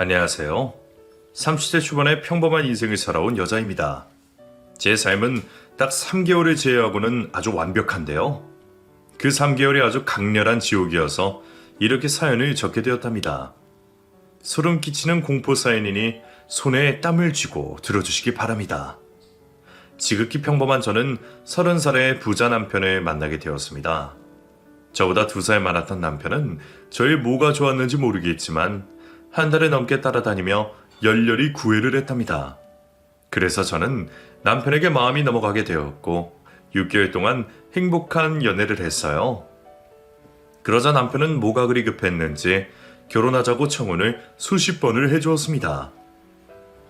안녕하세요. 30대 초반의 평범한 인생을 살아온 여자입니다. 제 삶은 딱 3개월을 제외하고는 아주 완벽한데요. 그 3개월이 아주 강렬한 지옥이어서 이렇게 사연을 적게 되었답니다. 소름 끼치는 공포 사연이니 손에 땀을 쥐고 들어주시기 바랍니다. 지극히 평범한 저는 30살의 부자 남편을 만나게 되었습니다. 저보다 2살 많았던 남편은 저의 뭐가 좋았는지 모르겠지만 한 달을 넘게 따라다니며 열렬히 구애를 했답니다. 그래서 저는 남편에게 마음이 넘어가게 되었고 6개월 동안 행복한 연애를 했어요. 그러자 남편은 뭐가 그리 급했는지 결혼하자고 청혼을 수십 번을 해주었습니다.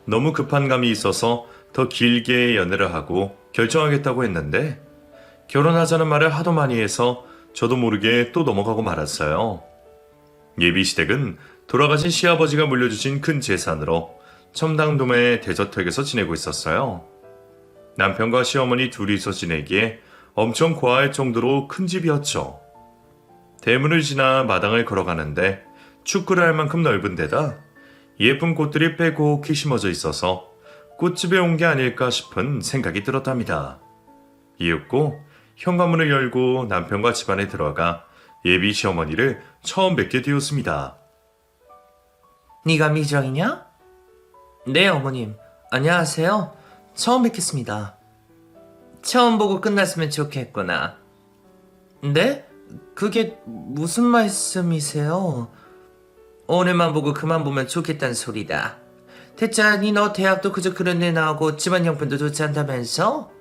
너무 급한 감이 있어서 더 길게 연애를 하고 결정하겠다고 했는데 결혼하자는 말을 하도 많이 해서 저도 모르게 또 넘어가고 말았어요. 예비시댁은 돌아가신 시아버지가 물려주신 큰 재산으로 첨당동의 대저택에서 지내고 있었어요. 남편과 시어머니 둘이서 지내기에 엄청 고아할 정도로 큰 집이었죠. 대문을 지나 마당을 걸어가는데 축구를 할 만큼 넓은 데다 예쁜 꽃들이 빼곡히 심어져 있어서 꽃집에 온 게 아닐까 싶은 생각이 들었답니다. 이윽고 현관문을 열고 남편과 집안에 들어가 예비 시어머니를 처음 뵙게 되었습니다. 네가 미정이냐? 네, 어머님. 안녕하세요. 처음 뵙겠습니다. 처음 보고 끝났으면 좋겠구나. 네? 그게 무슨 말씀이세요? 오늘만 보고 그만 보면 좋겠다는 소리다. 대짜니 너 대학도 그저 그런 데 나오고 집안 형편도 좋지 않다면서?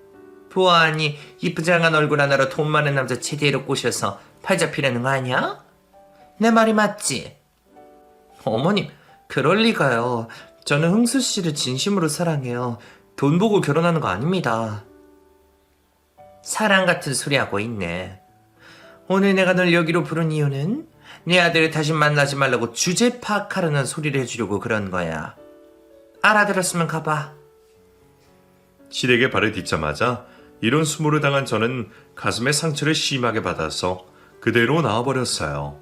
보아하니 이쁘장한 얼굴 하나로 돈 많은 남자 제대로 꼬셔서 팔 잡히려는 거 아니야? 내 말이 맞지? 어머님, 그럴 리가요. 저는 흥수 씨를 진심으로 사랑해요. 돈 보고 결혼하는 거 아닙니다. 사랑 같은 소리 하고 있네. 오늘 내가 널 여기로 부른 이유는 네 아들을 다시 만나지 말라고 주제 파악하려는 소리를 해주려고 그런 거야. 알아들었으면 가봐. 시댁에 발을 딛자마자 이런 수모를 당한 저는 가슴에 상처를 심하게 받아서 그대로 나와버렸어요.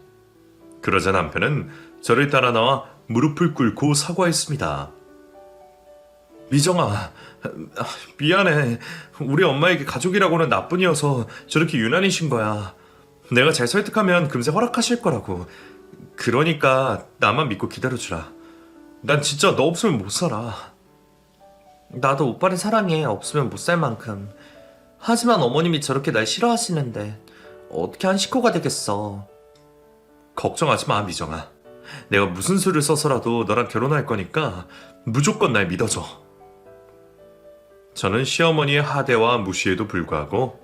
그러자 남편은 저를 따라 나와 무릎을 꿇고 사과했습니다. 미정아, 미안해. 우리 엄마에게 가족이라고는 나뿐이어서 저렇게 유난이신 거야. 내가 잘 설득하면 금세 허락하실 거라고. 그러니까 나만 믿고 기다려주라. 난 진짜 너 없으면 못 살아. 나도 오빠를 사랑해. 없으면 못 살 만큼. 하지만 어머님이 저렇게 날 싫어하시는데 어떻게 한 식구가 되겠어. 걱정하지 마, 미정아. 내가 무슨 수를 써서라도 너랑 결혼할 거니까 무조건 날 믿어줘. 저는 시어머니의 하대와 무시에도 불구하고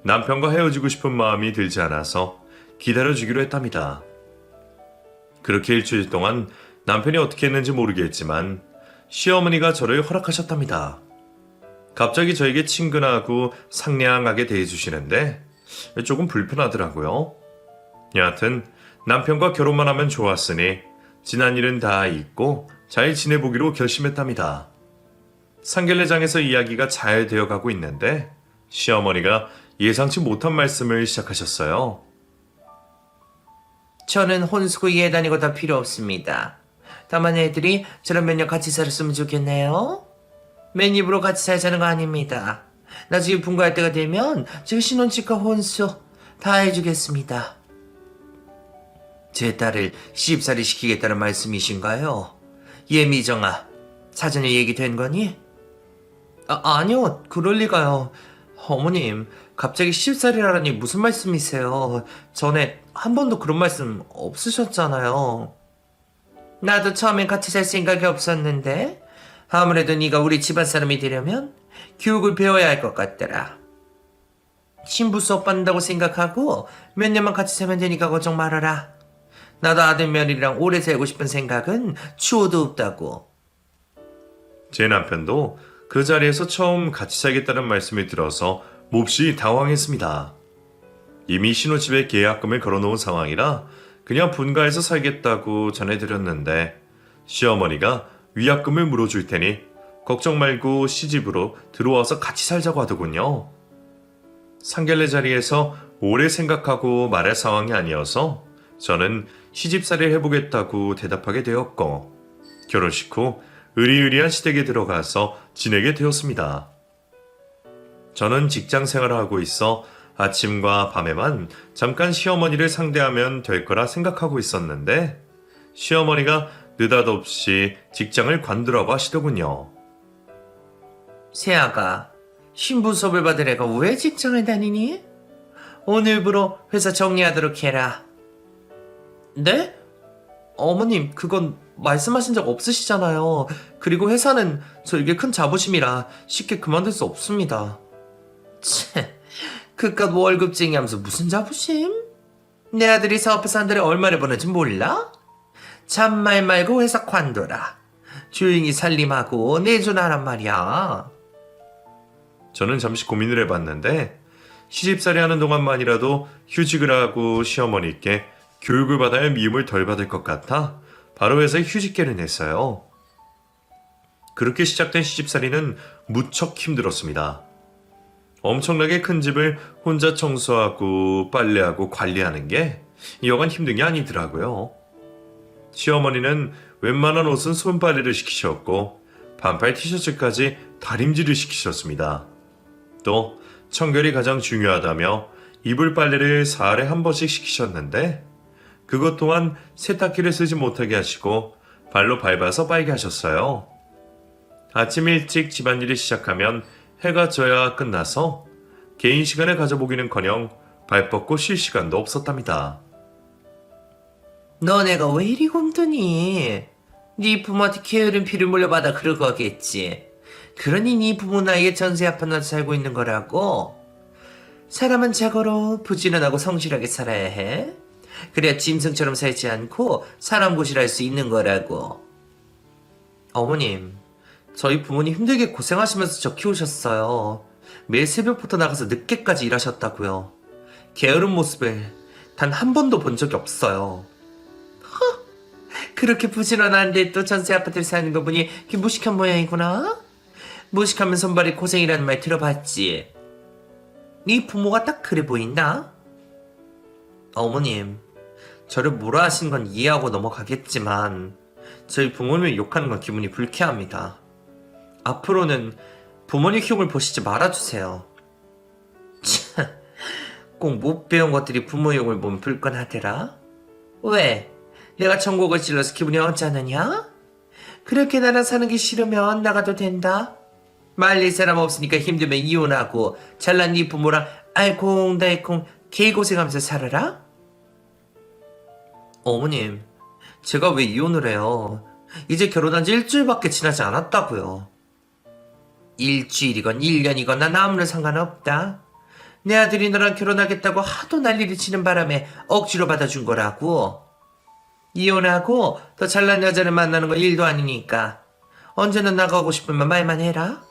남편과 헤어지고 싶은 마음이 들지 않아서 기다려주기로 했답니다. 그렇게 일주일 동안 남편이 어떻게 했는지 모르겠지만 시어머니가 저를 허락하셨답니다. 갑자기 저에게 친근하고 상냥하게 대해주시는데 조금 불편하더라고요. 여하튼 남편과 결혼만 하면 좋았으니 지난 일은 다 잊고 잘 지내보기로 결심했답니다. 상견례장에서 이야기가 잘 되어가고 있는데 시어머니가 예상치 못한 말씀을 시작하셨어요. 저는 혼수고 이해 다니고 다 필요 없습니다. 다만 애들이 저랑 몇 년 같이 살았으면 좋겠네요. 맨입으로 같이 살자는 거 아닙니다. 나중에 분가할 때가 되면 제가 신혼집과 혼수 다 해주겠습니다. 제 딸을 시집살이 시키겠다는 말씀이신가요? 예, 미정아. 사전에 얘기된 거니? 아니요. 그럴 리가요. 어머님, 갑자기 시집살이라니 무슨 말씀이세요? 전에 한 번도 그런 말씀 없으셨잖아요. 나도 처음엔 같이 살 생각이 없었는데 아무래도 네가 우리 집안 사람이 되려면 교육을 배워야 할 것 같더라. 신부 수업 받는다고 생각하고 몇 년만 같이 살면 되니까 걱정 말아라. 나도 아들 며느리랑 오래 살고 싶은 생각은 추호도 없다고. 제 남편도 그 자리에서 처음 같이 살겠다는 말씀을 들어서 몹시 당황했습니다. 이미 신혼집에 계약금을 걸어놓은 상황이라 그냥 분가해서 살겠다고 전해드렸는데 시어머니가 위약금을 물어줄 테니 걱정 말고 시집으로 들어와서 같이 살자고 하더군요. 상견례 자리에서 오래 생각하고 말할 상황이 아니어서 저는 시집살이를 해보겠다고 대답하게 되었고 결혼식 후 의리의리한 시댁에 들어가서 지내게 되었습니다. 저는 직장 생활을 하고 있어 아침과 밤에만 잠깐 시어머니를 상대하면 될 거라 생각하고 있었는데 시어머니가 느닷없이 직장을 관두라고 하시더군요. 세아가 신부 수업을 받을 애가 왜 직장을 다니니? 오늘부로 회사 정리하도록 해라. 네? 어머님, 그건 말씀하신 적 없으시잖아요. 그리고 회사는 저에게 큰 자부심이라 쉽게 그만둘 수 없습니다. 참, 그깟 월급쟁이 하면서 무슨 자부심? 내 아들이 사업해서 한 달에 얼마를 버는지 몰라? 잔말 말고 회사 관둬라. 조용히 살림하고 내조나란 말이야. 저는 잠시 고민을 해봤는데 시집살이 하는 동안만이라도 휴직을 하고 시어머니께 교육을 받아야 미움을 덜 받을 것 같아 바로 회사에 휴직계를 냈어요. 그렇게 시작된 시집살이는 무척 힘들었습니다. 엄청나게 큰 집을 혼자 청소하고 빨래하고 관리하는 게 여간 힘든 게 아니더라고요. 시어머니는 웬만한 옷은 손빨래를 시키셨고 반팔 티셔츠까지 다림질을 시키셨습니다. 또 청결이 가장 중요하다며 이불 빨래를 사흘에 한 번씩 시키셨는데 그것 또한 세탁기를 쓰지 못하게 하시고 발로 밟아서 빨게 하셨어요. 아침 일찍 집안일을 시작하면 해가 져야 끝나서 개인 시간을 가져보기는커녕 발 뻗고 쉴 시간도 없었답니다. 너네가 왜 이리 곰드니? 네 부모한테 게으른 피를 물려받아 그런 거겠지. 그러니 네 부모 나이에 전세 아파트에 살고 있는 거라고. 사람은 자고로 부지런하고 성실하게 살아야 해. 그래야 짐승처럼 살지 않고 사람 고실할 수 있는 거라고. 어머님, 저희 부모님 힘들게 고생하시면서 저 키우셨어요. 매일 새벽부터 나가서 늦게까지 일하셨다고요. 게으른 모습을 단 한 번도 본 적이 없어요. 그렇게 부지런한데 또 전세 아파트를 사는 거 보니 그게 무식한 모양이구나. 무식하면 손발이 고생이라는 말 들어봤지. 네 부모가 딱 그래 보인다. 어머님, 저를 뭐라 하신 건 이해하고 넘어가겠지만 저희 부모님을 욕하는 건 기분이 불쾌합니다. 앞으로는 부모님 흉을 보시지 말아주세요. 참, 꼭 못 배운 것들이 부모 욕을 보면 불끈하더라. 왜? 내가 천국을 찔러서 기분이 언짢으냐? 그렇게 나랑 사는 게 싫으면 나가도 된다. 말릴 사람 없으니까 힘들면 이혼하고 잘난 네 부모랑 알콩달콩 개고생하면서 살아라? 어머님, 제가 왜 이혼을 해요? 이제 결혼한 지 일주일밖에 지나지 않았다고요. 일주일이건 1년이건 난 아무런 상관없다. 내 아들이 너랑 결혼하겠다고 하도 난리를 치는 바람에 억지로 받아준 거라고. 이혼하고 더 잘난 여자를 만나는 건 일도 아니니까 언제는 나가고 싶으면 말만 해라.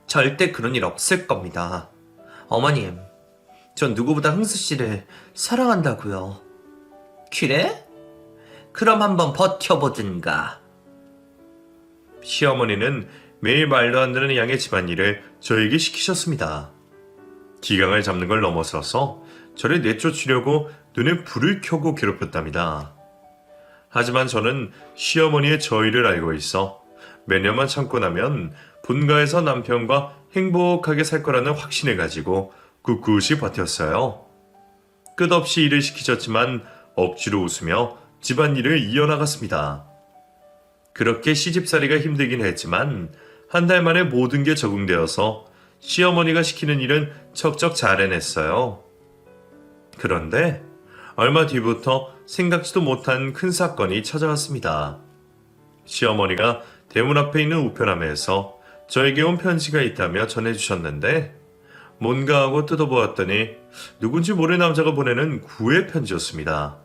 절대 그런 일 없을 겁니다. 어머님, 전 누구보다 흥수 씨를 사랑한다고요. 그래? 그럼 한번 버텨보든가. 시어머니는 매일 말도 안 되는 양의 집안일을 저에게 시키셨습니다. 기강을 잡는 걸 넘어서서 저를 내쫓으려고 눈에 불을 켜고 괴롭혔답니다. 하지만 저는 시어머니의 저희를 알고 있어 몇 년만 참고 나면 본가에서 남편과 행복하게 살 거라는 확신을 가지고 꿋꿋이 버텼어요. 끝없이 일을 시키셨지만 억지로 웃으며 집안일을 이어나갔습니다. 그렇게 시집살이가 힘들긴 했지만 한 달 만에 모든 게 적응되어서 시어머니가 시키는 일은 척척 잘 해냈어요. 그런데 얼마 뒤부터 생각지도 못한 큰 사건이 찾아왔습니다. 시어머니가 대문 앞에 있는 우편함에서 저에게 온 편지가 있다며 전해주셨는데 뭔가 하고 뜯어보았더니 누군지 모를 남자가 보내는 구애 편지였습니다.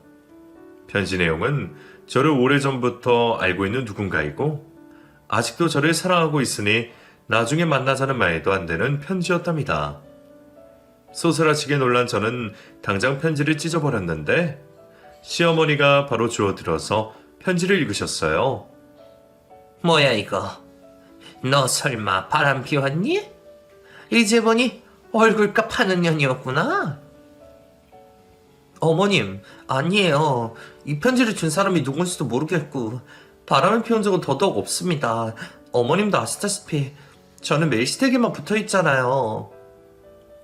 편지 내용은 저를 오래전부터 알고 있는 누군가이고 아직도 저를 사랑하고 있으니 나중에 만나자는 말도 안 되는 편지였답니다. 소스라치게 놀란 저는 당장 편지를 찢어버렸는데 시어머니가 바로 주워들어서 편지를 읽으셨어요. 뭐야 이거? 너 설마 바람 피웠니? 이제 보니 얼굴값 하는 년이었구나. 어머님, 아니에요. 이 편지를 준 사람이 누군지도 모르겠고 바람을 피운 적은 더더욱 없습니다. 어머님도 아시다시피 저는 매일 시댁에만 붙어 있잖아요.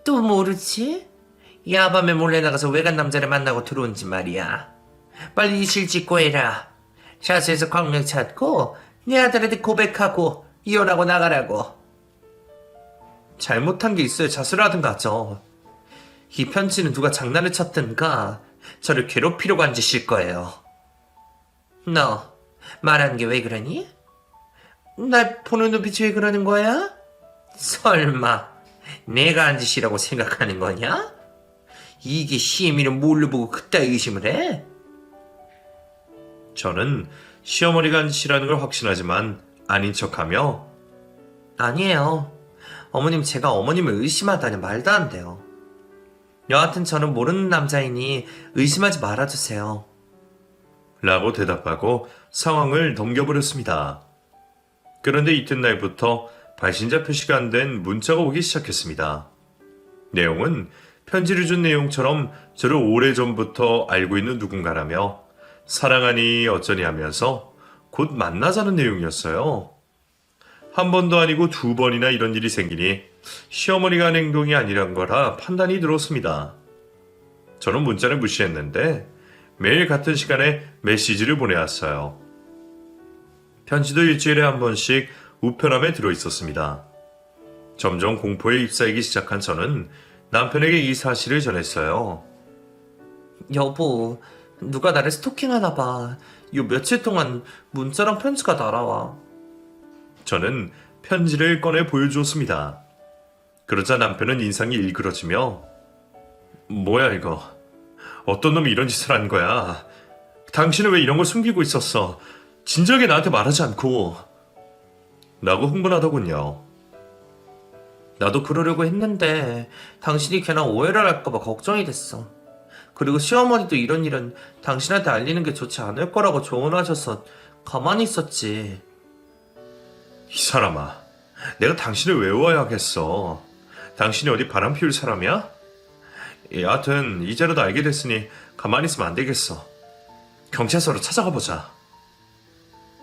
또 모르지? 야밤에 몰래 나가서 외간 남자를 만나고 들어온지 말이야. 빨리 이실 짓고 해라. 샤스에서 광명 찾고 내 아들한테 고백하고 이혼하고 나가라고. 잘못한 게 있어야 자수를 하든가 하죠. 이 편지는 누가 장난을 쳤든가 저를 괴롭히려고 한 짓일 거예요. 너 말하는 게 왜 그러니? 날 보는 눈빛이 왜 그러는 거야? 설마 내가 한 짓이라고 생각하는 거냐? 이게 시애미를 뭘로 보고 그따위 의심을 해? 저는 시어머니가 한 짓이라는 걸 확신하지만 아닌 척하며 아니에요. 어머님, 제가 어머님을 의심하다니 말도 안 돼요. 여하튼 저는 모르는 남자이니 의심하지 말아주세요. 라고 대답하고 상황을 넘겨버렸습니다. 그런데 이튿날부터 발신자 표시가 안 된 문자가 오기 시작했습니다. 내용은 편지를 준 내용처럼 저를 오래전부터 알고 있는 누군가라며 사랑하니 어쩌니 하면서 곧 만나자는 내용이었어요. 한 번도 아니고 두 번이나 이런 일이 생기니 시어머니가 한 행동이 아니란 거라 판단이 들었습니다. 저는 문자를 무시했는데 매일 같은 시간에 메시지를 보내왔어요. 편지도 일주일에 한 번씩 우편함에 들어있었습니다. 점점 공포에 휩싸이기 시작한 저는 남편에게 이 사실을 전했어요. 여보, 누가 나를 스토킹하나 봐. 요 며칠 동안 문자랑 편지가 날아와. 저는 편지를 꺼내 보여주었습니다. 그러자 남편은 인상이 일그러지며 뭐야 이거? 어떤 놈이 이런 짓을 한 거야? 당신은 왜 이런 걸 숨기고 있었어? 진작에 나한테 말하지 않고 라고 흥분하더군요. 나도 그러려고 했는데 당신이 괜한 오해를 할까봐 걱정이 됐어. 그리고 시어머니도 이런 일은 당신한테 알리는 게 좋지 않을 거라고 조언하셔서 가만히 있었지. 이 사람아, 내가 당신을 외워야겠어. 당신이 어디 바람 피울 사람이야? 여하튼 이제라도 알게 됐으니 가만히 있으면 안 되겠어. 경찰서로 찾아가 보자.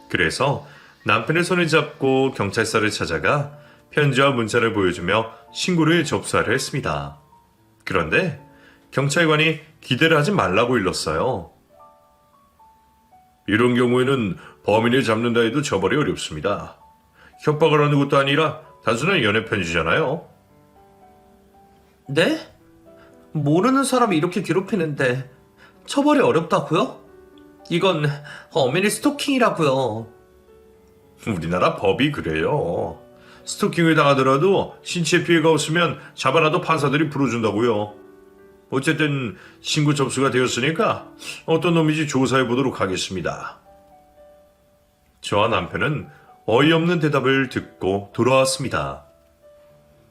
그래서 남편의 손을 잡고 경찰서를 찾아가 편지와 문자를 보여주며 신고를 접수하려 했습니다. 그런데 경찰관이 기대를 하지 말라고 일렀어요. 이런 경우에는 범인을 잡는다 해도 처벌이 어렵습니다. 협박을 하는 것도 아니라 단순한 연애 편지잖아요. 네? 모르는 사람이 이렇게 괴롭히는데 처벌이 어렵다고요? 이건 어머니 스토킹이라고요. 우리나라 법이 그래요. 스토킹을 당하더라도 신체 피해가 없으면 잡아놔도 판사들이 풀어준다고요. 어쨌든 신고 접수가 되었으니까 어떤 놈인지 조사해 보도록 하겠습니다. 저와 남편은 어이없는 대답을 듣고 돌아왔습니다.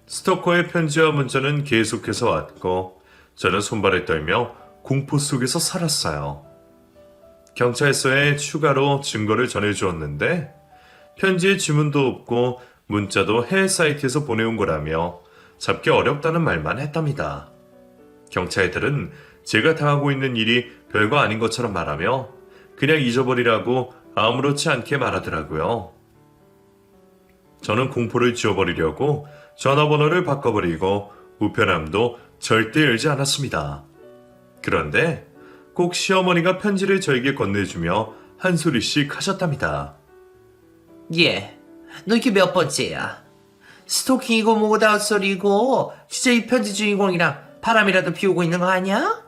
스토커의 편지와 문자는 계속해서 왔고 저는 손발을 떨며 공포 속에서 살았어요. 경찰서에 추가로 증거를 전해주었는데 편지에 지문도 없고 문자도 해외 사이트에서 보내온 거라며 잡기 어렵다는 말만 했답니다. 경찰들은 제가 당하고 있는 일이 별거 아닌 것처럼 말하며 그냥 잊어버리라고 아무렇지 않게 말하더라고요. 저는 공포를 지워버리려고 전화번호를 바꿔버리고 우편함도 절대 열지 않았습니다. 그런데 꼭 시어머니가 편지를 저에게 건네주며 한 소리씩 하셨답니다. 예, 너 이게 몇 번째야? 스토킹이고 뭐고 헛소리고 진짜 이 편지 주인공이랑 바람이라도 피우고 있는 거 아니야?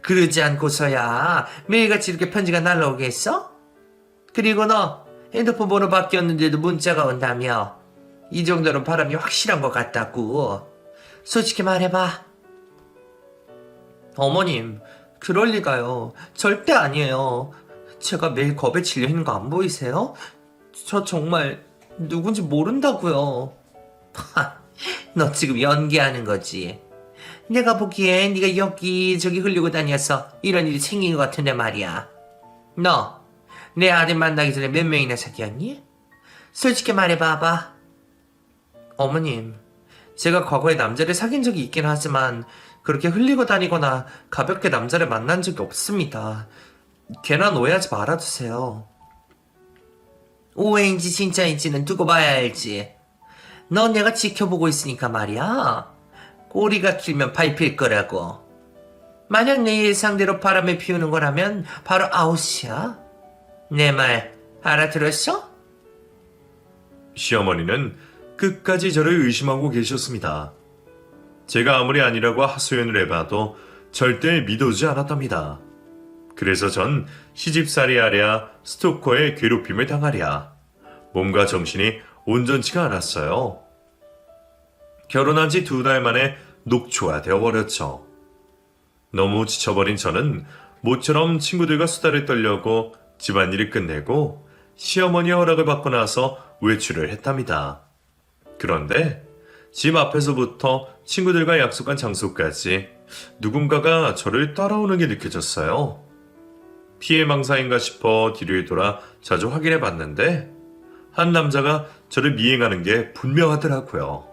그러지 않고서야 매일같이 이렇게 편지가 날라오겠어? 그리고 너 핸드폰 번호 바뀌었는데도 문자가 온다며. 이 정도는 바람이 확실한 것 같다고. 솔직히 말해봐. 어머님, 그럴 리가요. 절대 아니에요. 제가 매일 겁에 질려 있는 거 안 보이세요? 저 정말 누군지 모른다고요. 너 지금 연기하는 거지. 내가 보기엔 네가 여기저기 흘리고 다녀서 이런 일이 생긴 것 같은데 말이야. 너 내 아들 만나기 전에 몇 명이나 사귀었니? 솔직히 말해봐봐. 어머님, 제가 과거에 남자를 사귄 적이 있긴 하지만 그렇게 흘리고 다니거나 가볍게 남자를 만난 적이 없습니다. 괜한 오해하지 말아주세요. 오해인지 진짜인지는 두고 봐야 알지. 넌 내가 지켜보고 있으니까 말이야. 꼬리가 길면 밟힐 거라고. 만약 내 예상대로 바람을 피우는 거라면 바로 아웃이야. 내 말 알아들었어? 시어머니는 끝까지 저를 의심하고 계셨습니다. 제가 아무리 아니라고 하소연을 해봐도 절대 믿어주지 않았답니다. 그래서 전 시집살이 하랴 스토커의 괴롭힘을 당하랴 몸과 정신이 온전치가 않았어요. 결혼한 지 2달 만에 녹초가 되어버렸죠. 너무 지쳐버린 저는 모처럼 친구들과 수다를 떨려고 집안일을 끝내고 시어머니의 허락을 받고 나서 외출을 했답니다. 그런데 집 앞에서부터 친구들과 약속한 장소까지 누군가가 저를 따라오는 게 느껴졌어요. 피해망상인가 싶어 뒤를 돌아 자주 확인해 봤는데 한 남자가 저를 미행하는 게 분명하더라고요.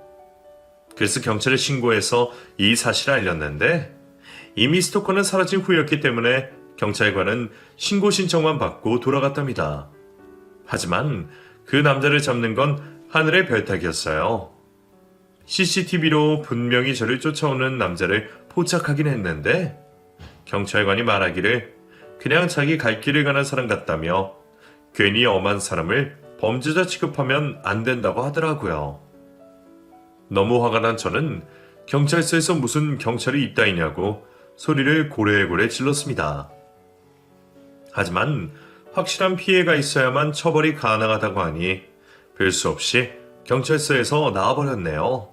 그래서 경찰에 신고해서 이 사실을 알렸는데 이미 스토커는 사라진 후였기 때문에 경찰관은 신고 신청만 받고 돌아갔답니다. 하지만 그 남자를 잡는 건 하늘의 별따기였어요. CCTV로 분명히 저를 쫓아오는 남자를 포착하긴 했는데 경찰관이 말하기를 그냥 자기 갈 길을 가는 사람 같다며 괜히 엄한 사람을 범죄자 취급하면 안 된다고 하더라고요. 너무 화가 난 저는 경찰서에서 무슨 경찰이 있다이냐고 소리를 고래고래 질렀습니다. 하지만 확실한 피해가 있어야만 처벌이 가능하다고 하니 별 수 없이 경찰서에서 나와버렸네요.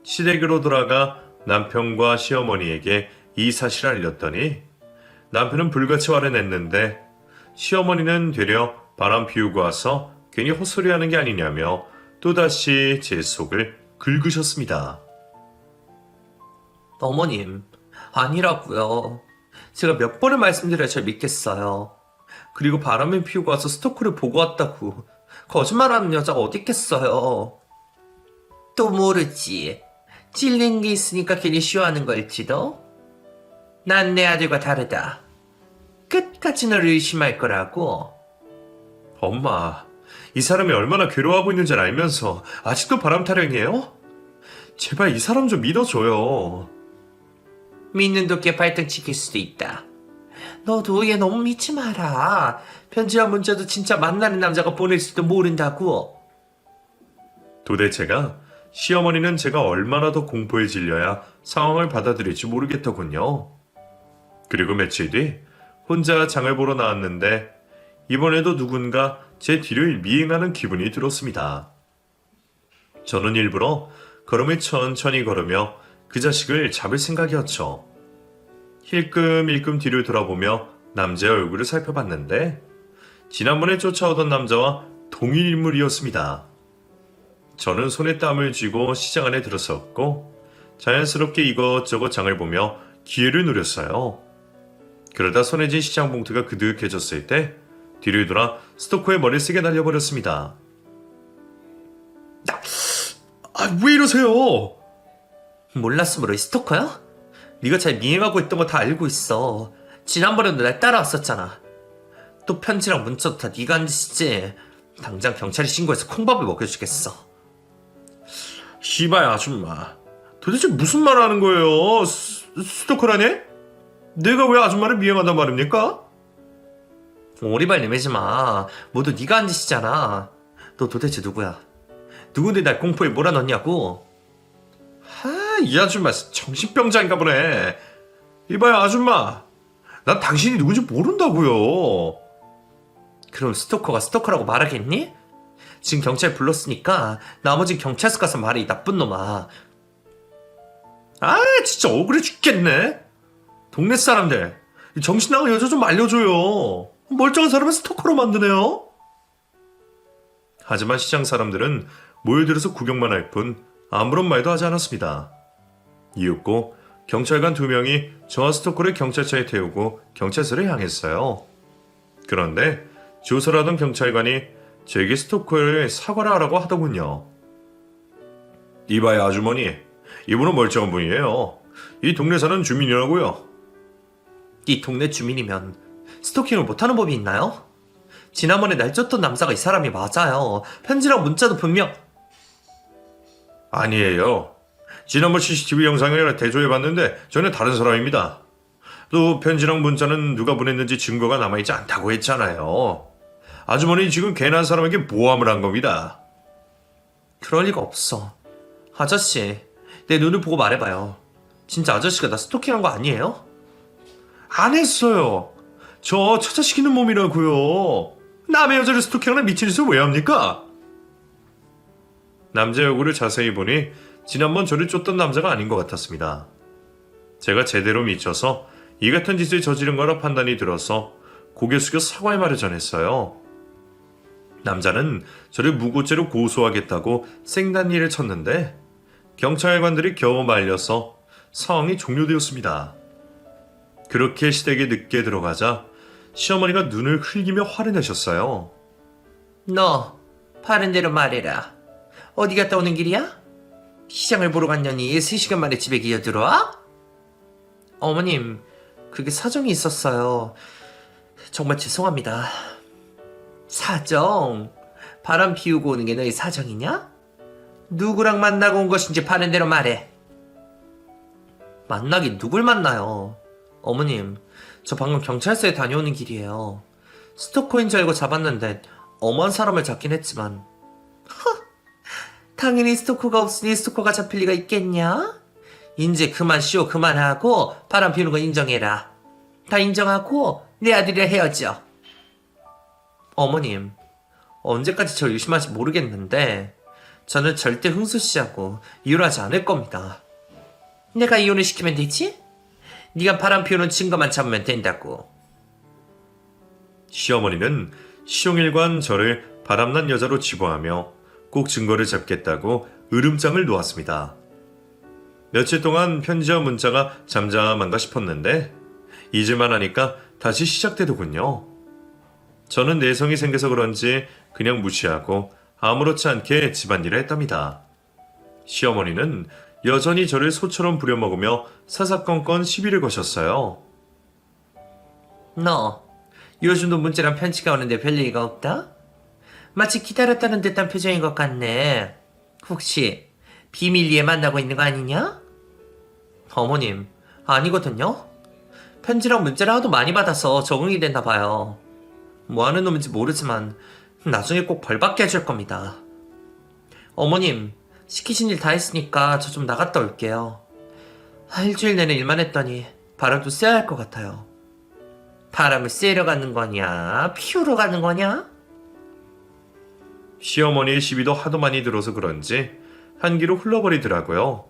시댁으로 돌아가 남편과 시어머니에게 이 사실을 알렸더니 남편은 불같이 화를 냈는데 시어머니는 되려 바람 피우고 와서 괜히 헛소리하는 게 아니냐며 또다시 제 속을 긁으셨습니다. 어머님, 아니라고요. 제가 몇 번을 말씀드려야 잘 믿겠어요. 그리고 바람을 피우고 와서 스토커를 보고 왔다고. 거짓말하는 여자가 어디 있겠어요. 또 모르지. 찔린 게 있으니까 괜히 쇼하는 걸지도. 난 내 아들과 다르다. 끝까지 너를 의심할 거라고. 엄마, 이 사람이 얼마나 괴로워하고 있는지 알면서 아직도 바람 타령이에요? 제발 이 사람 좀 믿어줘요. 믿는 도끼에 발등 찍힐 수도 있다. 너도 얘 너무 믿지 마라. 편지와 문자도 진짜 만나는 남자가 보낼지도 모른다고. 도대체가 시어머니는 제가 얼마나 더 공포에 질려야 상황을 받아들일지 모르겠더군요. 그리고 며칠 뒤 혼자 장을 보러 나왔는데 이번에도 누군가 제 뒤를 미행하는 기분이 들었습니다. 저는 일부러 걸음을 천천히 걸으며 그 자식을 잡을 생각이었죠. 힐끔힐끔 뒤를 돌아보며 남자의 얼굴을 살펴봤는데 지난번에 쫓아오던 남자와 동일 인물이었습니다. 저는 손에 땀을 쥐고 시장 안에 들어섰고 자연스럽게 이것저것 장을 보며 기회를 노렸어요. 그러다 손에 쥔 시장 봉투가 그득해졌을 때 뒤를 돌아 스토커의 머리를 세게 날려버렸습니다. 왜 이러세요? 몰랐으므로 이 스토커야? 네가 잘 미행하고 있던 거 다 알고 있어. 지난번에도 날 따라왔었잖아. 또 편지랑 문자도 다 네가 한 짓이지. 당장 경찰에 신고해서 콩밥을 먹여주겠어. 시발 아줌마, 도대체 무슨 말 하는 거예요? 스토커라니? 내가 왜 아줌마를 미행한단 말입니까? 오리발 내밀지 마. 모두 네가 한 짓이잖아. 너 도대체 누구야? 누군데 날 공포에 몰아넣냐고. 이 아줌마 정신병자인가 보네. 이봐요 아줌마, 난 당신이 누군지 모른다고요. 그럼 스토커가 스토커라고 말하겠니? 지금 경찰 불렀으니까 나머진 경찰서 가서 말해, 이 나쁜 놈아. 진짜 억울해 죽겠네. 동네 사람들, 이 정신 나간 여자 좀 알려줘요. 멀쩡한 사람을 스토커로 만드네요. 하지만 시장 사람들은 모여들어서 구경만 할 뿐 아무런 말도 하지 않았습니다. 이윽고 경찰관 2명이 저와 스토커를 경찰차에 태우고 경찰서를 향했어요. 그런데 조사하던 경찰관이 저에게 스토커에 사과를 하라고 하더군요. 이봐요 아주머니, 이분은 멀쩡한 분이에요. 이 동네 사는 주민이라고요. 이 동네 주민이면 스토킹을 못하는 법이 있나요? 지난번에 날 쫓던 남자가 이 사람이 맞아요. 편지랑 문자도 분명... 아니에요. 지난번 CCTV 영상을 대조해봤는데 저는 다른 사람입니다. 또 편지랑 문자는 누가 보냈는지 증거가 남아있지 않다고 했잖아요. 아주머니 지금 괜한 사람에게 모함을 한 겁니다. 그럴 리가 없어. 아저씨, 내 눈을 보고 말해봐요. 진짜 아저씨가 나 스토킹한 거 아니에요? 안 했어요. 저 처자시키는 몸이라고요. 남의 여자를 스토킹하는 미친 짓을 왜 합니까? 남자 얼굴을 자세히 보니 지난번 저를 쫓던 남자가 아닌 것 같았습니다. 제가 제대로 미쳐서 이 같은 짓을 저지른 거라 판단이 들어서 고개 숙여 사과의 말을 전했어요. 남자는 저를 무고죄로 고소하겠다고 생단일을 쳤는데 경찰관들이 겨우 말려서 상황이 종료되었습니다. 그렇게 시댁에 늦게 들어가자 시어머니가 눈을 흘기며 화를 내셨어요. 너, 바른 대로 말해라. 어디 갔다 오는 길이야? 시장을 보러 간 년이 3시간 만에 집에 기어들어와? 어머님, 그게 사정이 있었어요. 정말 죄송합니다. 사정? 바람 피우고 오는 게 너의 사정이냐? 누구랑 만나고 온 것인지 바른 대로 말해. 만나긴 누굴 만나요? 어머님, 저 방금 경찰서에 다녀오는 길이에요. 스토커인 줄 알고 잡았는데 엄한 사람을 잡긴 했지만 당연히 스토커가 없으니 스토커가 잡힐 리가 있겠냐? 이제 그만 쉬어 그만하고 바람 피우는 거 인정해라. 다 인정하고 내 아들이랑 헤어져. 어머님, 언제까지 저 의심하지 모르겠는데 저는 절대 흥수 씨하고 이혼하지 않을 겁니다. 내가 이혼을 시키면 되지? 네가 바람 피우는 증거만 잡으면 된다고. 시어머니는 시용일관 저를 바람난 여자로 치부하며 꼭 증거를 잡겠다고 으름장을 놓았습니다. 며칠 동안 편지와 문자가 잠잠한가 싶었는데 잊을만 하니까 다시 시작되더군요. 저는 내성이 생겨서 그런지 그냥 무시하고 아무렇지 않게 집안일을 했답니다. 시어머니는 여전히 저를 소처럼 부려먹으며 사사건건 시비를 거셨어요. 너, 요즘도 문자랑 편지가 오는데 별 얘기가 없다? 마치 기다렸다는 듯한 표정인 것 같네. 혹시 비밀리에 만나고 있는 거 아니냐? 어머님, 아니거든요. 편지랑 문자를 하도 많이 받아서 적응이 됐나 봐요. 뭐 하는 놈인지 모르지만 나중에 꼭 벌받게 해줄 겁니다. 어머님, 시키신 일 다 했으니까 저 좀 나갔다 올게요. 일주일 내내 일만 했더니 바람도 쐬야 할 것 같아요. 바람을 쐬러 가는 거냐? 피우러 가는 거냐? 시어머니의 시비도 하도 많이 들어서 그런지 한기로 흘러버리더라고요.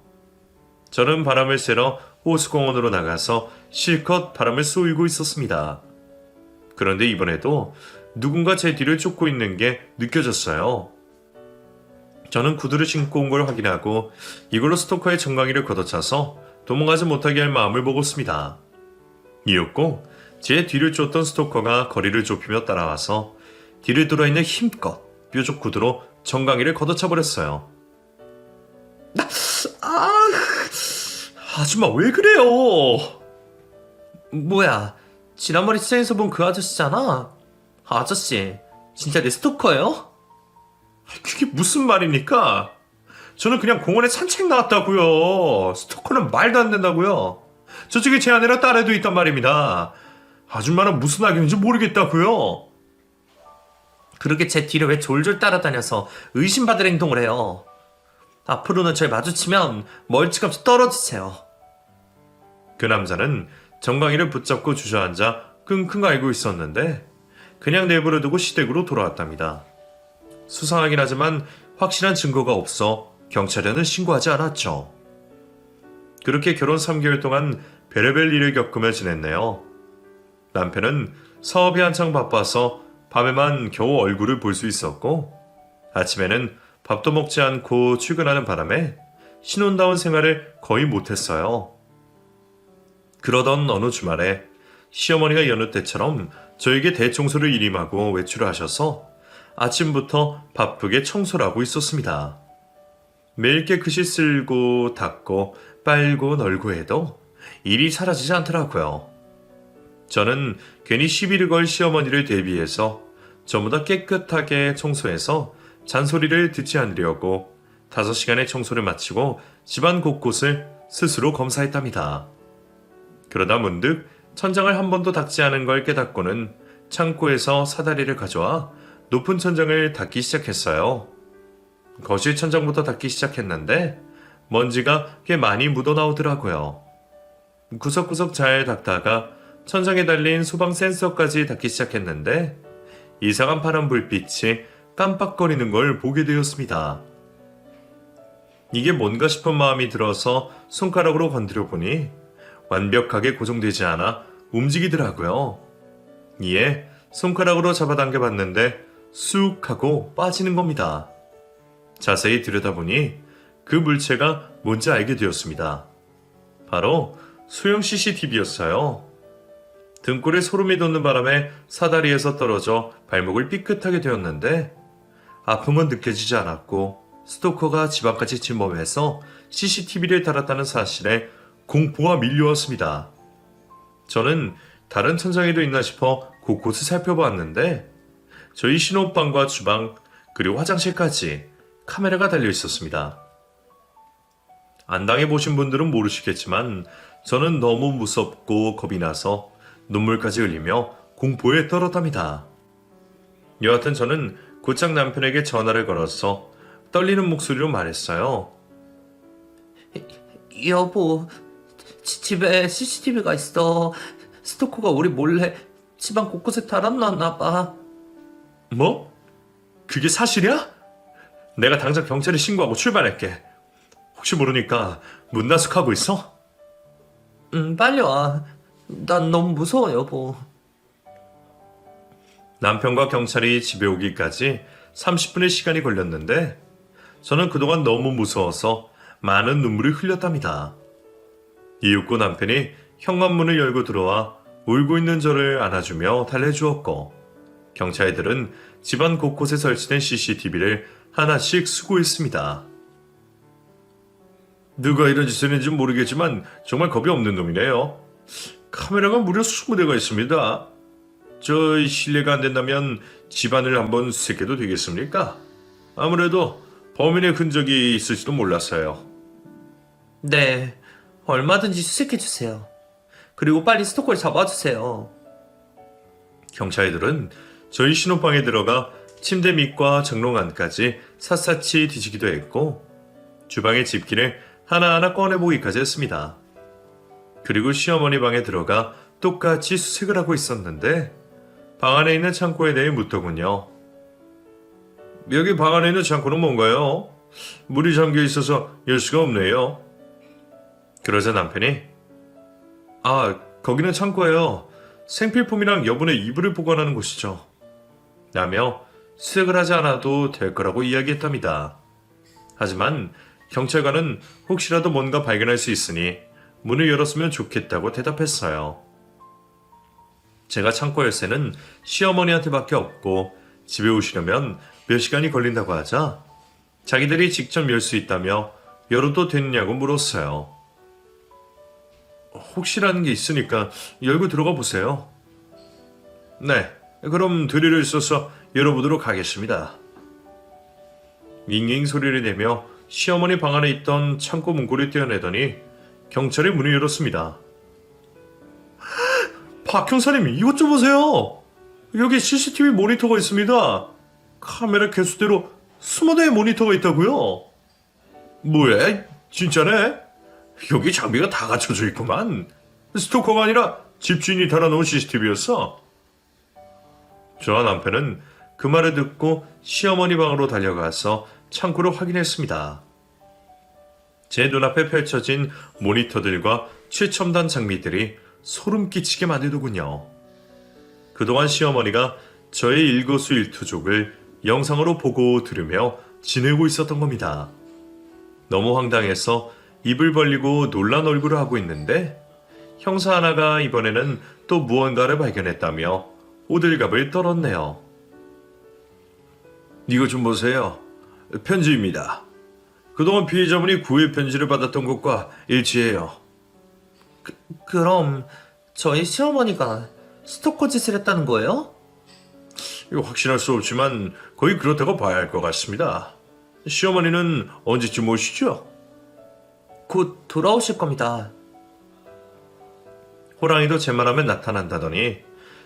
저는 바람을 쐬러 호수공원으로 나가서 실컷 바람을 쏘이고 있었습니다. 그런데 이번에도 누군가 제 뒤를 쫓고 있는 게 느껴졌어요. 저는 구두를 신고 온 걸 확인하고 이걸로 스토커의 정강이를 걷어차서 도망가지 못하게 할 마음을 먹었습니다. 이윽고 제 뒤를 쫓던 스토커가 거리를 좁히며 따라와서 뒤를 돌아있는 힘껏 뾰족 구두로 정강이를 걷어차 버렸어요. 아줌마 왜 그래요? 뭐야, 지난번에 시장에서 본 그 아저씨잖아. 아저씨, 진짜 내 스토커예요? 그게 무슨 말입니까? 저는 그냥 공원에 산책 나왔다고요. 스토커는 말도 안 된다고요. 저쪽에 제 아내랑 딸애도 있단 말입니다. 아줌마는 무슨 악인인지 모르겠다고요. 그렇게 제 뒤를 왜 졸졸 따라다녀서 의심받을 행동을 해요. 앞으로는 절 마주치면 멀찌감치 떨어지세요. 그 남자는 정강이를 붙잡고 주저앉아 끙끙 앓고 있었는데 그냥 내버려두고 시댁으로 돌아왔답니다. 수상하긴 하지만 확실한 증거가 없어 경찰에는 신고하지 않았죠. 그렇게 결혼 3개월 동안 별의별 일을 겪으며 지냈네요. 남편은 사업이 한창 바빠서 밤에만 겨우 얼굴을 볼 수 있었고 아침에는 밥도 먹지 않고 출근하는 바람에 신혼다운 생활을 거의 못했어요. 그러던 어느 주말에 시어머니가 여느 때처럼 저에게 대청소를 일임하고 외출을 하셔서 아침부터 바쁘게 청소를 하고 있었습니다. 매일 깨끗이 쓸고 닦고 빨고 널고 해도 일이 사라지지 않더라고요. 저는 괜히 시비를 걸 시어머니를 대비해서 전부 다 깨끗하게 청소해서 잔소리를 듣지 않으려고 5시간의 청소를 마치고 집안 곳곳을 스스로 검사했답니다. 그러다 문득 천장을 한 번도 닦지 않은 걸 깨닫고는 창고에서 사다리를 가져와 높은 천장을 닦기 시작했어요. 거실 천장부터 닦기 시작했는데 먼지가 꽤 많이 묻어나오더라고요. 구석구석 잘 닦다가 천장에 달린 소방 센서까지 닦기 시작했는데 이상한 파란 불빛이 깜빡거리는 걸 보게 되었습니다. 이게 뭔가 싶은 마음이 들어서 손가락으로 건드려 보니 완벽하게 고정되지 않아 움직이더라고요. 이에 손가락으로 잡아당겨 봤는데 쑥 하고 빠지는 겁니다. 자세히 들여다보니 그 물체가 뭔지 알게 되었습니다. 바로 소형 CCTV였어요. 등골에 소름이 돋는 바람에 사다리에서 떨어져 발목을 삐끗하게 되었는데 아픔은 느껴지지 않았고 스토커가 집안까지 침범해서 CCTV를 달았다는 사실에 공포가 밀려왔습니다. 저는 다른 천장에도 있나 싶어 곳곳을 살펴보았는데 저희 신혼방과 주방 그리고 화장실까지 카메라가 달려 있었습니다. 안 당해보신 분들은 모르시겠지만 저는 너무 무섭고 겁이 나서 눈물까지 흘리며 공포에 떨었답니다. 여하튼 저는 곧장 남편에게 전화를 걸어서 떨리는 목소리로 말했어요. 여보, 집에 CCTV가 있어. 스토커가 우리 몰래 집안 곳곳에 달아놨나 봐. 뭐? 그게 사실이야? 내가 당장 경찰에 신고하고 출발할게. 혹시 모르니까 문나숙하고 있어? 빨리 와. 난 너무 무서워, 여보. 남편과 경찰이 집에 오기까지 30분의 시간이 걸렸는데 저는 그동안 너무 무서워서 많은 눈물을 흘렸답니다. 이윽고 남편이 현관문을 열고 들어와 울고 있는 저를 안아주며 달래주었고 경찰들은 집안 곳곳에 설치된 CCTV를 하나씩 수거했습니다. 누가 이런 짓을 했는지 모르겠지만 정말 겁이 없는 놈이네요. 카메라가 무려 20대가 있습니다. 저 실례가 안 된다면 집안을 한번 수색해도 되겠습니까? 아무래도 범인의 흔적이 있을지도 몰랐어요. 네, 얼마든지 수색해주세요. 그리고 빨리 스토커를 잡아주세요. 경찰들은 저희 신혼방에 들어가 침대 밑과 장롱안까지 샅샅이 뒤지기도 했고 주방의 집기를 하나하나 꺼내보기까지 했습니다. 그리고 시어머니 방에 들어가 똑같이 수색을 하고 있었는데 방 안에 있는 창고에 대해 묻더군요. 여기 방 안에 있는 창고는 뭔가요? 문이 잠겨 있어서 열 수가 없네요. 그러자 남편이 거기는 창고예요. 생필품이랑 여분의 이불을 보관하는 곳이죠. 라며 수색을 하지 않아도 될 거라고 이야기했답니다. 하지만 경찰관은 혹시라도 뭔가 발견할 수 있으니 문을 열었으면 좋겠다고 대답했어요. 제가 창고 열쇠는 시어머니한테 밖에 없고 집에 오시려면 몇 시간이 걸린다고 하자 자기들이 직접 열 수 있다며 열어도 되느냐고 물었어요. 혹시라는 게 있으니까 열고 들어가 보세요. 네, 그럼 드릴을 써서 열어보도록 하겠습니다. 윙윙 소리를 내며 시어머니 방 안에 있던 창고 문고리를 떼어내더니 경찰이 문을 열었습니다. 박 형사님, 이것 좀 보세요. 여기 CCTV 모니터가 있습니다. 카메라 개수대로 20대의 모니터가 있다고요? 뭐야? 진짜네? 여기 장비가 다 갖춰져 있구만. 스토커가 아니라 집주인이 달아놓은 CCTV였어. 저와 남편은 그 말을 듣고 시어머니 방으로 달려가서 창고를 확인했습니다. 제 눈앞에 펼쳐진 모니터들과 최첨단 장비들이 소름 끼치게 만들더군요. 그동안 시어머니가 저의 일거수일투족을 영상으로 보고 들으며 지내고 있었던 겁니다. 너무 황당해서 입을 벌리고 놀란 얼굴을 하고 있는데 형사 하나가 이번에는 또 무언가를 발견했다며 호들갑을 떨었네요. 이거 좀 보세요. 편지입니다. 그동안 피해자분이 구애 편지를 받았던 것과 일치해요. 그럼 저희 시어머니가 스토커 짓을 했다는 거예요? 이거 확신할 수 없지만 거의 그렇다고 봐야 할 것 같습니다. 시어머니는 언제쯤 오시죠? 곧 돌아오실 겁니다. 호랑이도 제 말하면 나타난다더니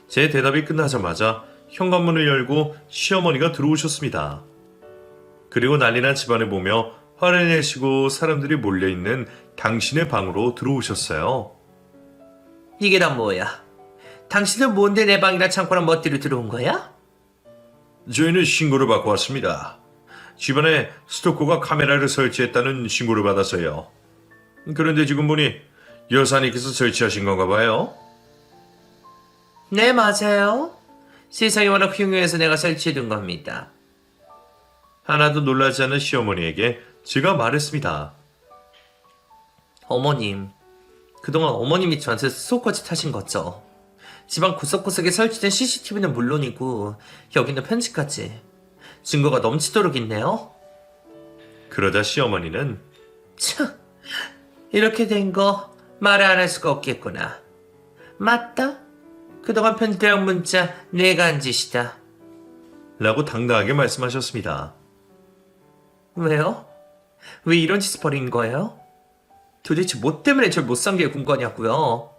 제 대답이 끝나자마자 현관문을 열고 시어머니가 들어오셨습니다. 그리고 난리난 집안을 보며 화를 내시고 사람들이 몰려있는 당신의 방으로 들어오셨어요. 이게 다 뭐야? 당신은 뭔데 내 방이나 창고랑 멋대로 들어온 거야? 저희는 신고를 받고 왔습니다. 집안에 스토커가 카메라를 설치했다는 신고를 받았어요. 그런데 지금 보니 여사님께서 설치하신 건가 봐요. 네, 맞아요. 세상이 워낙 흉흉해서 내가 설치해둔 겁니다. 하나도 놀라지 않은 시어머니에게 제가 말했습니다. 어머님, 그동안 어머님이 저한테 스토커짓 하신 거죠? 집안 구석구석에 설치된 CCTV는 물론이고 여기 있는 편지까지 증거가 넘치도록 있네요. 그러자 시어머니는 참, 이렇게 된 거 말을 안 할 수가 없겠구나. 맞다. 그동안 편지랑 문자 내가 한 짓이다. 라고 당당하게 말씀하셨습니다. 왜요? 왜 이런 짓을 벌인 거예요? 도대체 뭐 때문에 절 못 삼게 군 거냐고요?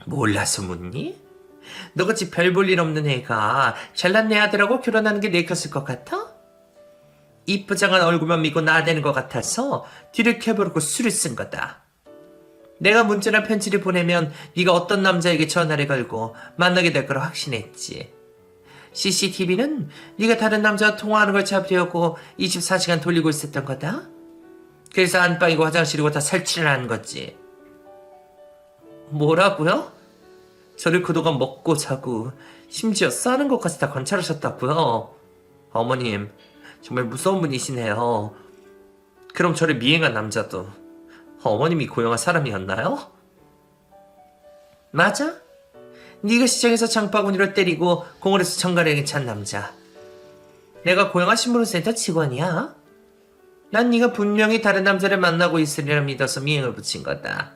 몰라서 묻니? 너같이 별 볼 일 없는 애가 잘난 내 아들하고 결혼하는 게 내켰을 것 같아? 이쁘장한 얼굴만 믿고 나대는 것 같아서 뒤를 캐버리고 수를 쓴 거다. 내가 문자나 편지를 보내면 네가 어떤 남자에게 전화를 걸고 만나게 될 거라 확신했지. CCTV는 네가 다른 남자와 통화하는 걸 잡으려고 24시간 돌리고 있었던 거다. 그래서 안방이고 화장실이고 다 설치를 하는 거지. 뭐라고요? 저를 그동안 먹고 자고 심지어 싸는 것까지 다 관찰하셨다고요? 어머님, 정말 무서운 분이시네요. 그럼 저를 미행한 남자도 어머님이 고용한 사람이었나요? 맞아. 네가 시장에서 장바구니로 때리고 공원에서 정가랭이 찬 남자. 내가 고용한 신문센터 직원이야. 난 네가 분명히 다른 남자를 만나고 있으리라 믿어서 미행을 붙인 거다.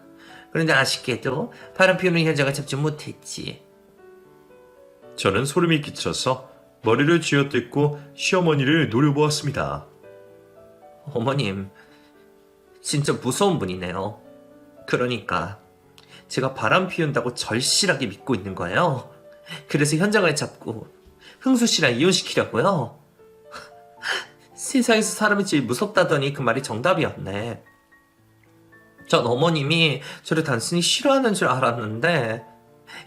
그런데 아쉽게도 바람 피우는 현장을 잡지 못했지. 저는 소름이 끼쳐서 머리를 쥐어뜯고 시어머니를 노려보았습니다. 어머님, 진짜 무서운 분이네요. 그러니까 제가 바람 피운다고 절실하게 믿고 있는 거예요. 그래서 현장을 잡고 흥수 씨랑 이혼시키려고요. 세상에서 사람이 제일 무섭다더니 그 말이 정답이었네. 전 어머님이 저를 단순히 싫어하는 줄 알았는데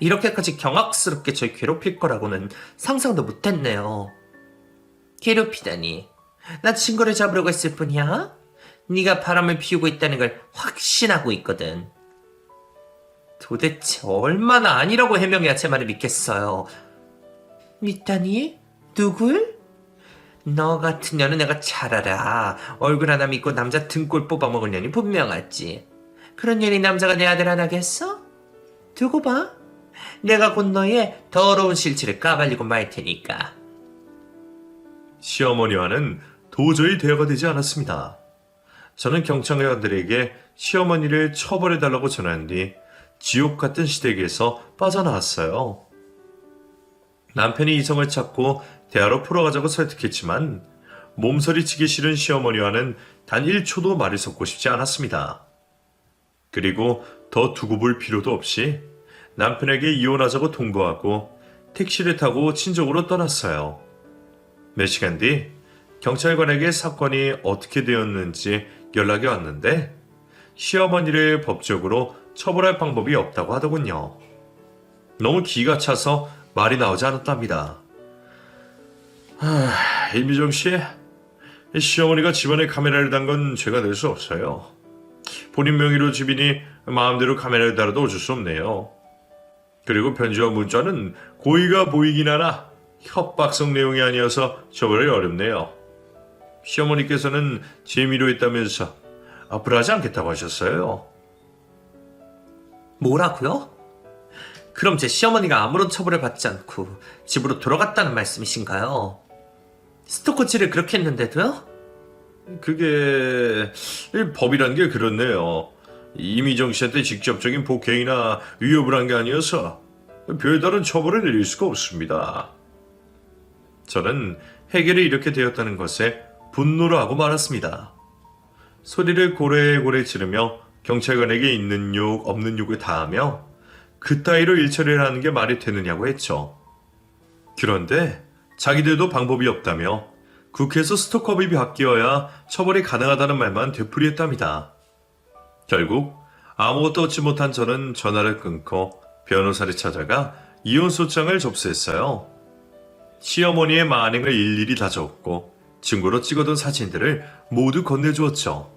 이렇게까지 경악스럽게 절 괴롭힐 거라고는 상상도 못했네요. 괴롭히다니. 나 친구를 잡으려고 했을 뿐이야? 네가 바람을 피우고 있다는 걸 확신하고 있거든. 도대체 얼마나 아니라고 해명해야 제 말을 믿겠어요. 믿다니? 누굴? 너 같은 년은 내가 잘 알아. 얼굴 하나 믿고 남자 등골 뽑아먹을 년이 분명하지. 그런 년이 남자가 내 아들 하나겠어? 두고 봐. 내가 곧 너의 더러운 실체를 까발리고 말 테니까. 시어머니와는 도저히 대화가 되지 않았습니다. 저는 경찰관들에게 시어머니를 처벌해달라고 전한 뒤 지옥 같은 시댁에서 빠져나왔어요. 남편이 이성을 찾고 대화로 풀어가자고 설득했지만 몸서리치기 싫은 시어머니와는 단 1초도 말을 섞고 싶지 않았습니다. 그리고 더 두고 볼 필요도 없이 남편에게 이혼하자고 통보하고 택시를 타고 친정으로 떠났어요. 몇 시간 뒤 경찰관에게 사건이 어떻게 되었는지 연락이 왔는데 시어머니를 법적으로 처벌할 방법이 없다고 하더군요. 너무 기가 차서 말이 나오지 않았답니다. 임미정 씨, 시어머니가 집안에 카메라를 단 건 죄가 될 수 없어요. 본인 명의로 집이니 마음대로 카메라를 달아도 어쩔 수 없네요. 그리고 편지와 문자는 고의가 보이긴 하나 협박성 내용이 아니어서 처벌이 어렵네요. 시어머니께서는 재미로 했다면서 앞으로 하지 않겠다고 하셨어요. 뭐라고요? 그럼 제 시어머니가 아무런 처벌을 받지 않고 집으로 돌아갔다는 말씀이신가요? 스토커질을 그렇게 했는데도요? 그게 법이란 게 그렇네요. 이미정 씨한테 직접적인 폭행이나 위협을 한 게 아니어서 별다른 처벌을 내릴 수가 없습니다. 저는 해결이 이렇게 되었다는 것에 분노를 하고 말았습니다. 소리를 고래고래 지르며 경찰관에게 있는 욕 없는 욕을 다하며 그따위로 일처리를 하는 게 말이 되느냐고 했죠. 그런데 자기들도 방법이 없다며 국회에서 스토커법이 바뀌어야 처벌이 가능하다는 말만 되풀이했답니다. 결국 아무것도 얻지 못한 저는 전화를 끊고 변호사를 찾아가 이혼소장을 접수했어요. 시어머니의 만행을 일일이 다 적고 증거로 찍어둔 사진들을 모두 건네주었죠.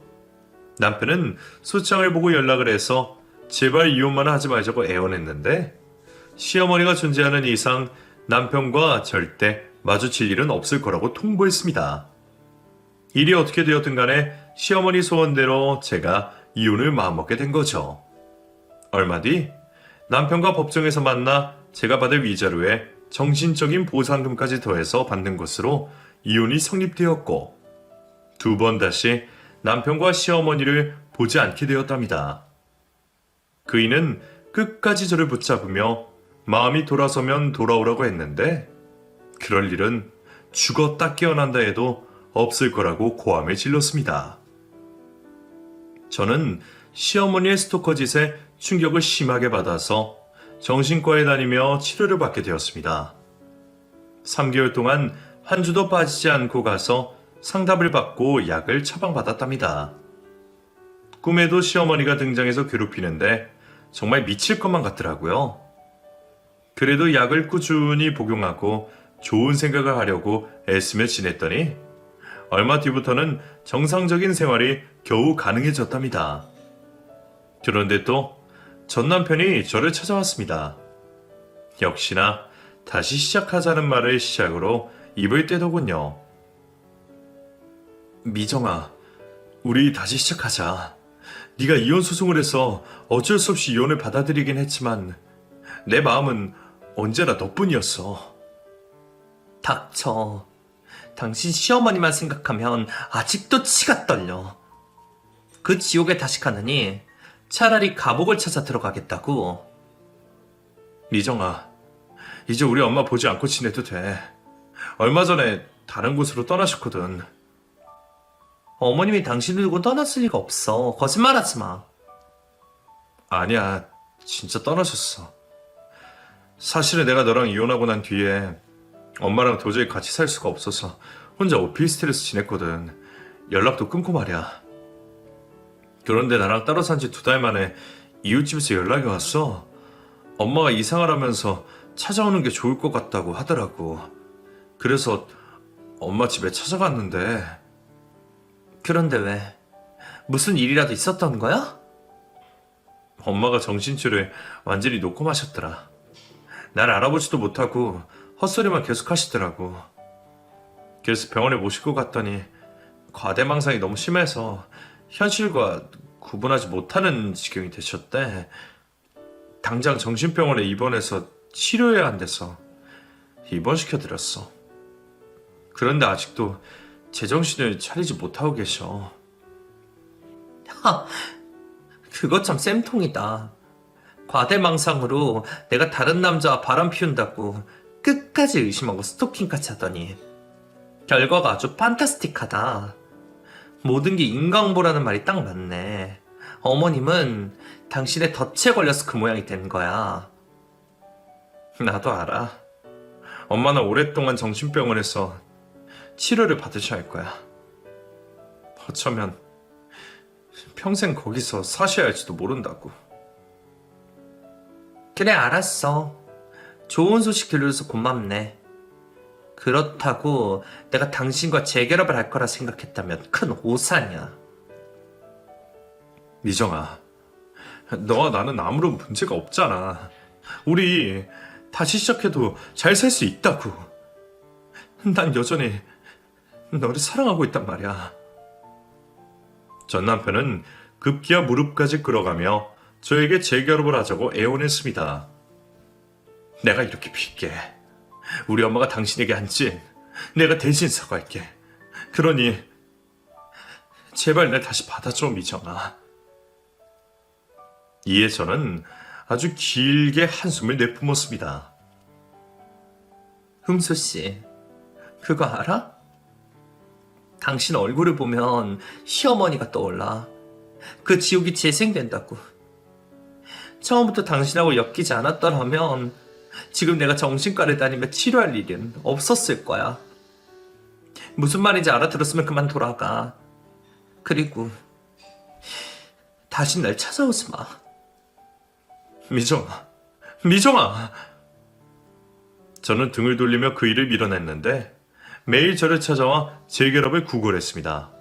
남편은 소장을 보고 연락을 해서 제발 이혼만 하지 말자고 애원했는데 시어머니가 존재하는 이상 남편과 절대 마주칠 일은 없을 거라고 통보했습니다. 일이 어떻게 되었든 간에 시어머니 소원대로 제가 이혼을 마음먹게 된 거죠. 얼마 뒤 남편과 법정에서 만나 제가 받을 위자료에 정신적인 보상금까지 더해서 받는 것으로 이혼이 성립되었고 2번 다시 남편과 시어머니를 보지 않게 되었답니다. 그이는 끝까지 저를 붙잡으며 마음이 돌아서면 돌아오라고 했는데 그럴 일은 죽었다 깨어난다 해도 없을 거라고 고함을 질렀습니다. 저는 시어머니의 스토커 짓에 충격을 심하게 받아서 정신과에 다니며 치료를 받게 되었습니다. 3개월 동안 한 주도 빠지지 않고 가서 상담을 받고 약을 처방받았답니다. 꿈에도 시어머니가 등장해서 괴롭히는데 정말 미칠 것만 같더라고요. 그래도 약을 꾸준히 복용하고 좋은 생각을 하려고 애쓰며 지냈더니 얼마 뒤부터는 정상적인 생활이 겨우 가능해졌답니다. 그런데 또 전 남편이 저를 찾아왔습니다. 역시나 다시 시작하자는 말을 시작으로 입을 떼더군요. 미정아, 우리 다시 시작하자. 네가 이혼 소송을 해서 어쩔 수 없이 이혼을 받아들이긴 했지만 내 마음은 언제나 너뿐이었어. 닥쳐. 당신 시어머니만 생각하면 아직도 치가 떨려. 그 지옥에 다시 가느니 차라리 감옥을 찾아 들어가겠다고. 미정아, 이제 우리 엄마 보지 않고 지내도 돼. 얼마 전에 다른 곳으로 떠나셨거든. 어머님이 당신을 두고 떠났을 리가 없어. 거짓말하지 마. 아니야, 진짜 떠나셨어. 사실은 내가 너랑 이혼하고 난 뒤에 엄마랑 도저히 같이 살 수가 없어서 혼자 오피스텔에서 지냈거든. 연락도 끊고 말이야. 그런데 나랑 따로 산 지 2달 만에 이웃집에서 연락이 왔어. 엄마가 이상을 하면서 찾아오는 게 좋을 것 같다고 하더라고. 그래서 엄마 집에 찾아갔는데. 그런데 왜? 무슨 일이라도 있었던 거야? 엄마가 정신줄을 완전히 놓고 마셨더라. 날 알아보지도 못하고 헛소리만 계속 하시더라고. 그래서 병원에 모시고 갔더니 과대망상이 너무 심해서 현실과 구분하지 못하는 지경이 되셨대. 당장 정신병원에 입원해서 치료해야 한대서 입원시켜드렸어. 그런데 아직도 제정신을 차리지 못하고 계셔. 하, 그거 참 쌤통이다. 과대망상으로 내가 다른 남자와 바람 피운다고 끝까지 의심하고 스토킹까지 하더니 결과가 아주 판타스틱하다. 모든 게 인과응보라는 말이 딱 맞네. 어머님은 당신의 덫에 걸려서 그 모양이 된 거야. 나도 알아. 엄마는 오랫동안 정신병원에서 치료를 받으셔야 할 거야. 어쩌면 평생 거기서 사셔야 할지도 모른다고. 그래, 알았어. 좋은 소식 들려줘서 고맙네. 그렇다고 내가 당신과 재결합을 할 거라 생각했다면 큰 오산이야. 미정아, 너와 나는 아무런 문제가 없잖아. 우리 다시 시작해도 잘 살 수 있다고. 난 여전히 너를 사랑하고 있단 말이야. 전 남편은 급기야 무릎까지 끌어가며 저에게 재결합을 하자고 애원했습니다. 내가 이렇게 빌게. 우리 엄마가 당신에게 한 찐 내가 대신 사과할게. 그러니 제발 날 다시 받아줘, 미정아. 이에 저는 아주 길게 한숨을 내뿜었습니다. 흥수 씨, 그거 알아? 당신 얼굴을 보면 시어머니가 떠올라. 그 지옥이 재생된다고. 처음부터 당신하고 엮이지 않았더라면 지금 내가 정신과를 다니며 치료할 일은 없었을 거야. 무슨 말인지 알아들었으면 그만 돌아가. 그리고 다시 날 찾아오지 마. 미정아, 미정아! 저는 등을 돌리며 그 일을 밀어냈는데 매일 저를 찾아와 재결합을 구걸했습니다.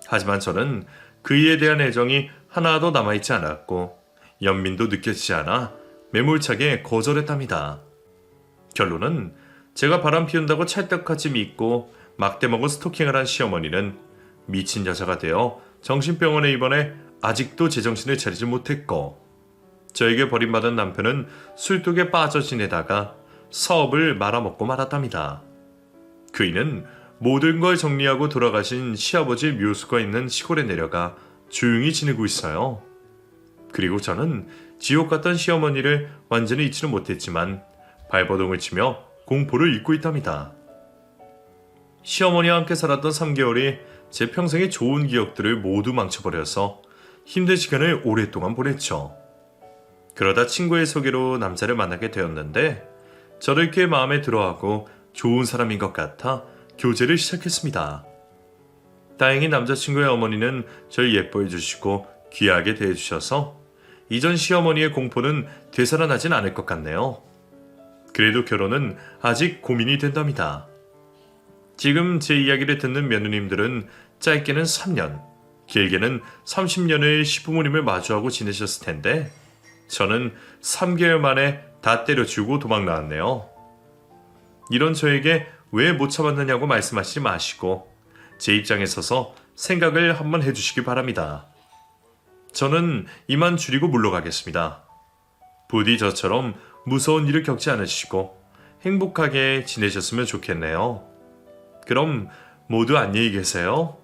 하지만 저는 그이에 대한 애정이 하나도 남아있지 않았고 연민도 느껴지지 않아 매몰차게 거절했답니다. 결론은 제가 바람 피운다고 찰떡같이 믿고 막대먹은 스토킹을 한 시어머니는 미친 여자가 되어 정신병원에 입원해 아직도 제정신을 차리지 못했고, 저에게 버림받은 남편은 술독에 빠져 지내다가 사업을 말아먹고 말았답니다. 그이는 모든 걸 정리하고 돌아가신 시아버지 묘수가 있는 시골에 내려가 조용히 지내고 있어요. 그리고 저는 지옥 같던 시어머니를 완전히 잊지는 못했지만 발버둥을 치며 공포를 잊고 있답니다. 시어머니와 함께 살았던 3개월이 제 평생의 좋은 기억들을 모두 망쳐버려서 힘든 시간을 오랫동안 보냈죠. 그러다 친구의 소개로 남자를 만나게 되었는데 저를 꽤 마음에 들어하고 좋은 사람인 것 같아 교제를 시작했습니다. 다행히 남자친구의 어머니는 저를 예뻐해 주시고 귀하게 대해주셔서 이전 시어머니의 공포는 되살아나진 않을 것 같네요. 그래도 결혼은 아직 고민이 된답니다. 지금 제 이야기를 듣는 며느님들은 짧게는 3년, 길게는 30년을 시부모님을 마주하고 지내셨을 텐데 저는 3개월 만에 다 때려치우고 도망 나왔네요. 이런 저에게 왜 못 참았느냐고 말씀하시지 마시고 제 입장에 서서 생각을 한번 해주시기 바랍니다. 저는 이만 줄이고 물러가겠습니다. 부디 저처럼 무서운 일을 겪지 않으시고 행복하게 지내셨으면 좋겠네요. 그럼 모두 안녕히 계세요.